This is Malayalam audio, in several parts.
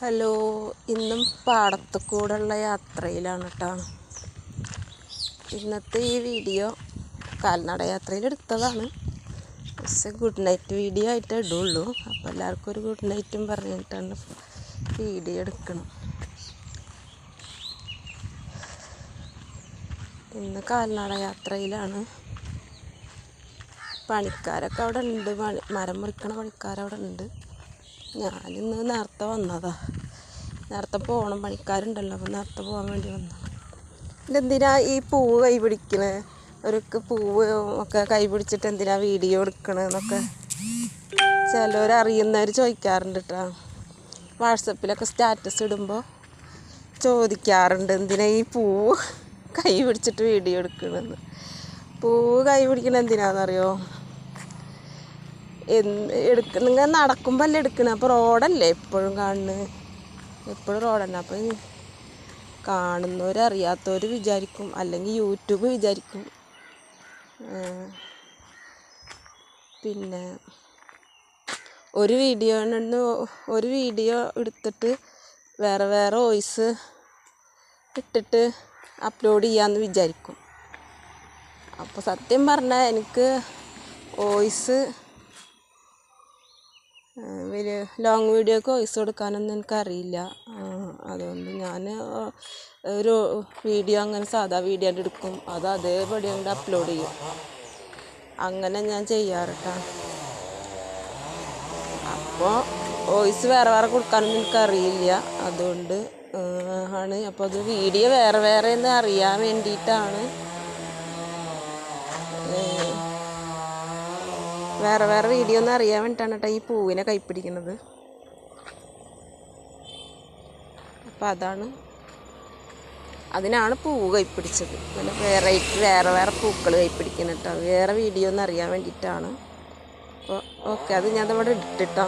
ഹലോ, ഇന്നും പാടത്തുകൂടെയുള്ള യാത്രയിലാണ് കേട്ടോ. ഇന്നത്തെ ഈ വീഡിയോ കാൽനട യാത്രയിൽ എടുത്തതാണ്. പക്ഷെ ഗുഡ് നൈറ്റ് വീഡിയോ ആയിട്ട് ഇടുള്ളൂ. അപ്പോൾ എല്ലാവർക്കും ഒരു ഗുഡ് നൈറ്റും പറഞ്ഞിട്ടാണ് വീഡിയോ എടുക്കണം. ഇന്ന് കാൽനട യാത്രയിലാണ്. പണിക്കാരൊക്കെ അവിടെ ഉണ്ട്, മരം മുറിക്കണ പണിക്കാരവിടെ ഉണ്ട്. ഞാനിന്ന് നേരത്തെ വന്നതാ. നേരത്തെ പോകണം, പണിക്കാരുണ്ടല്ലോ, അപ്പോൾ നേരത്തെ പോകാൻ വേണ്ടി വന്നതാണ്. എന്തിനാ ഈ പൂവ് കൈ പിടിക്കണേ? ഒരു പൂവ് ഒക്കെ കൈ പിടിച്ചിട്ട് എന്തിനാ വീഡിയോ എടുക്കണമെന്നൊക്കെ ചിലവരറിയുന്നവർ ചോദിക്കാറുണ്ട് കേട്ടോ. വാട്സപ്പിലൊക്കെ സ്റ്റാറ്റസ് ഇടുമ്പോൾ ചോദിക്കാറുണ്ട്, എന്തിനാ ഈ പൂവ് കൈ പിടിച്ചിട്ട് വീഡിയോ എടുക്കണമെന്ന്. പൂവ് കൈ പിടിക്കണത് എന്തിനാണെന്നറിയോ? നിങ്ങൾ നടക്കുമ്പോൾ അല്ലേ എടുക്കണം. അപ്പോൾ റോഡല്ലേ എപ്പോഴും കാണുന്നത്, എപ്പോഴും റോഡന്നെ. അപ്പോൾ കാണുന്നവരറിയാത്തവർ വിചാരിക്കും, അല്ലെങ്കിൽ യൂട്യൂബ് വിചാരിക്കും. പിന്നെ ഒരു വീഡിയോ എടുത്തിട്ട് വേറെ വോയിസ് ഇട്ടിട്ട് അപ്ലോഡ് ചെയ്യാമെന്ന് വിചാരിക്കും. അപ്പോൾ സത്യം പറഞ്ഞാൽ എനിക്ക് വോയിസ് വലിയ ലോങ് വീഡിയോക്ക് വോയിസ് കൊടുക്കാനൊന്നും എനിക്കറിയില്ല. അതുകൊണ്ട് ഞാൻ ഒരു വീഡിയോ അങ്ങനെ സാധാ വീഡിയോ എടുക്കും, അത് അതേപടി അങ്ങോട്ട് അപ്ലോഡ് ചെയ്യും. അങ്ങനെ ഞാൻ ചെയ്യാറുട്ടോ. അപ്പോൾ വോയിസ് വേറെ കൊടുക്കാനൊന്നും എനിക്കറിയില്ല. അതുകൊണ്ട് ആണ്. അപ്പോൾ അത് വീഡിയോ വേറെ എന്ന് അറിയാൻ വേണ്ടിയിട്ടാണ് വേറെ വീഡിയോ ഒന്ന് അറിയാൻ വേണ്ടിയിട്ടാണ് കേട്ടോ ഈ പൂവിനെ കൈപ്പിടിക്കുന്നത്. അപ്പോൾ അതിനാണ് പൂവ് കൈപ്പിടിച്ചത്. പിന്നെ വേറെ പൂക്കൾ കൈപ്പിടിക്കുന്നത് കേട്ടോ, വേറെ വീഡിയോ ഒന്ന് അറിയാൻ വേണ്ടിയിട്ടാണ്. അപ്പോൾ ഓക്കെ, അത് ഞാൻ അവിടെ ഇട്ടിട്ടോ.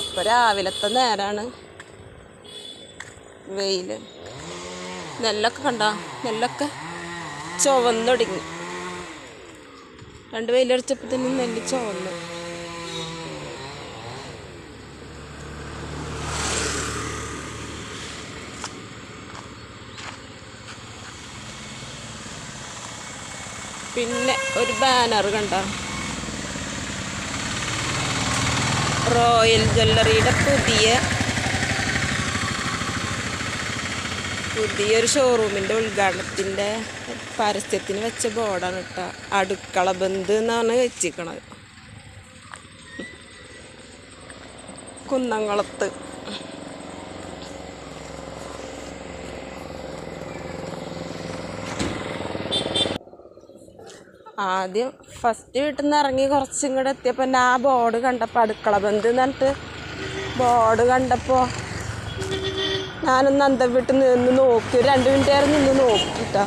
അപ്പോൾ രാവിലത്തെ നേരമാണ്, വെയിൽ. നെല്ലൊക്കെ കണ്ടോ, നെല്ലൊക്കെ ചുവന്നൊടുങ്ങി. 2 വെയിലടിച്ചപ്പോൾ തന്നെ നെല്ല് ചുവന്നു. പിന്നെ ഒരു ബാനർ കണ്ടോ, റോയൽ ജ്വല്ലറിയുടെ പുതിയൊരു ഷോറൂമിൻ്റെ ഉദ്ഘാടനത്തിൻ്റെ പരസ്യത്തിന് വെച്ച ബോർഡാണ് കേട്ടോ. അടുക്കള ബന്ദ് എന്നാണ് വെച്ചിരിക്കണത്, കുന്നംകുളത്ത്. ആദ്യം ഫസ്റ്റ് വീട്ടിൽ നിന്ന് ഇറങ്ങി കുറച്ചും കൂടെ എത്തിയപ്പോൾ ആ ബോർഡ് കണ്ടപ്പോൾ, അടുക്കള ബന്ദ് എന്ന് പറഞ്ഞിട്ട് ബോർഡ് കണ്ടപ്പോൾ ഞാനൊന്ന് അന്തം വിട്ട് നിന്ന് നോക്കി. 2 മിനിറ്റ് നേരം നിന്ന് നോക്കിട്ടാ.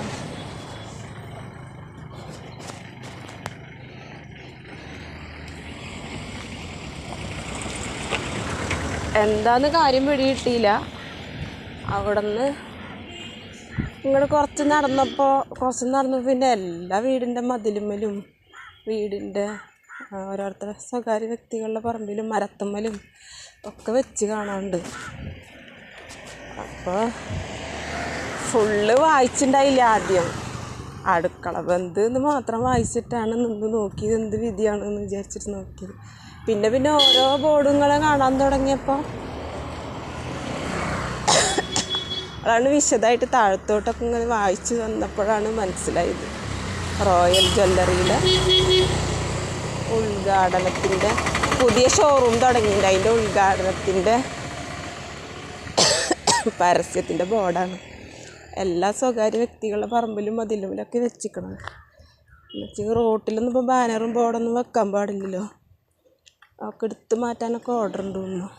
എന്താന്ന് കാര്യം പിടികിട്ടിയില്ല. അവിടെ നിന്ന് കുറച്ച് നടന്നപ്പോൾ പിന്നെ എല്ലാ വീടിൻ്റെ മതിലുമ്മലും വീടിൻ്റെ ഓരോരുത്തരുടെ സ്വകാര്യ വ്യക്തികളുടെ പറമ്പിലും മരത്തുമ്മലും ഒക്കെ വെച്ച് കാണാറുണ്ട്. അപ്പോൾ ഫുള്ള് വായിച്ചിട്ടുണ്ടായില്ല. ആദ്യം അടുക്കള ബന്ദ് എന്ന് മാത്രം വായിച്ചിട്ടാണ് നിന്ന് നോക്കിയത്, എന്ത് വിധിയാണെന്ന് വിചാരിച്ചിട്ട് നോക്കിയത്. പിന്നെ ഓരോ ബോർഡുകളെ കാണാൻ തുടങ്ങിയപ്പോൾ അതാണ് വിശദമായിട്ട് താഴത്തോട്ടൊക്കെ ഇങ്ങനെ വായിച്ച് വന്നപ്പോഴാണ് മനസ്സിലായത്. റോയൽ ജ്വല്ലറിയിലെ ഉദ്ഘാടനത്തിൻ്റെ പുതിയ ഷോറൂം തുടങ്ങിയിട്ടുണ്ട്, അതിൻ്റെ ഉദ്ഘാടനത്തിൻ്റെ പരസ്യത്തിൻ്റെ ബോർഡാണ്. എല്ലാ സ്വകാര്യ വ്യക്തികളുടെ പറമ്പിലും മതിലുമിലൊക്കെ വെച്ചിരിക്കണം. എന്നുവെച്ചാൽ റോട്ടിലൊന്നും ഇപ്പോൾ ബാനറും ബോർഡൊന്നും വെക്കാൻ പാടില്ലല്ലോ, ഒക്കെ എടുത്ത് മാറ്റാനൊക്കെ ഓർഡർ ഉണ്ടെന്നു.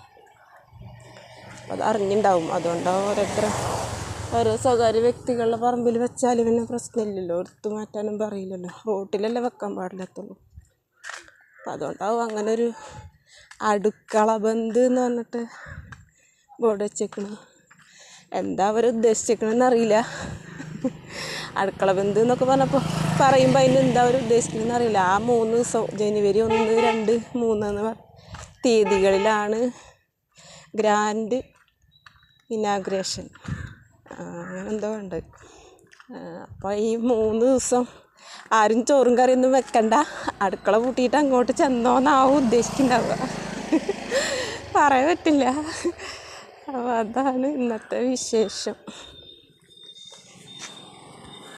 അപ്പോൾ അത് അറിഞ്ഞിട്ടുണ്ടാവും. അതുകൊണ്ടാണ് ഓരോ സ്വകാര്യ വ്യക്തികളുടെ പറമ്പിൽ വെച്ചാൽ പിന്നെ പ്രശ്നമില്ലല്ലോ, എടുത്ത് മാറ്റാനും പറയില്ലല്ലോ, റോട്ടിലല്ലേ വെക്കാൻ പാടില്ലാത്തുള്ളൂ. അപ്പോൾ അതുകൊണ്ടാവും അങ്ങനെ ഒരു അടുക്കള ബന്ദ് എന്ന് പറഞ്ഞിട്ട് ബോർഡ് വെച്ചേക്കണം. എന്താ അവർ ഉദ്ദേശിച്ചേക്കണമെന്ന് അറിയില്ല. അടുക്കള ബന്ദ് എന്നൊക്കെ പറയുമ്പോൾ അതിന് എന്താ ഒരു ഉദ്ദേശിക്കുന്നതെന്ന് അറിയില്ല. ആ 3 ദിവസം ജനുവരി 1, 2, 3 തീയതികളിലാണ് ഗ്രാൻഡ് ഇനാഗ്രേഷൻ. അങ്ങനെ എന്തോ ഉണ്ട്. അപ്പോൾ ഈ 3 ദിവസം ആരും ചോറും കറിയൊന്നും വെക്കണ്ട, അടുക്കള പൂട്ടിയിട്ട് അങ്ങോട്ട് ചെന്നോന്നാവും ഉദ്ദേശിക്കുന്നുണ്ടാവുക. പറയാൻ പറ്റില്ല. അപ്പോൾ അതാണ് ഇന്നത്തെ വിശേഷം.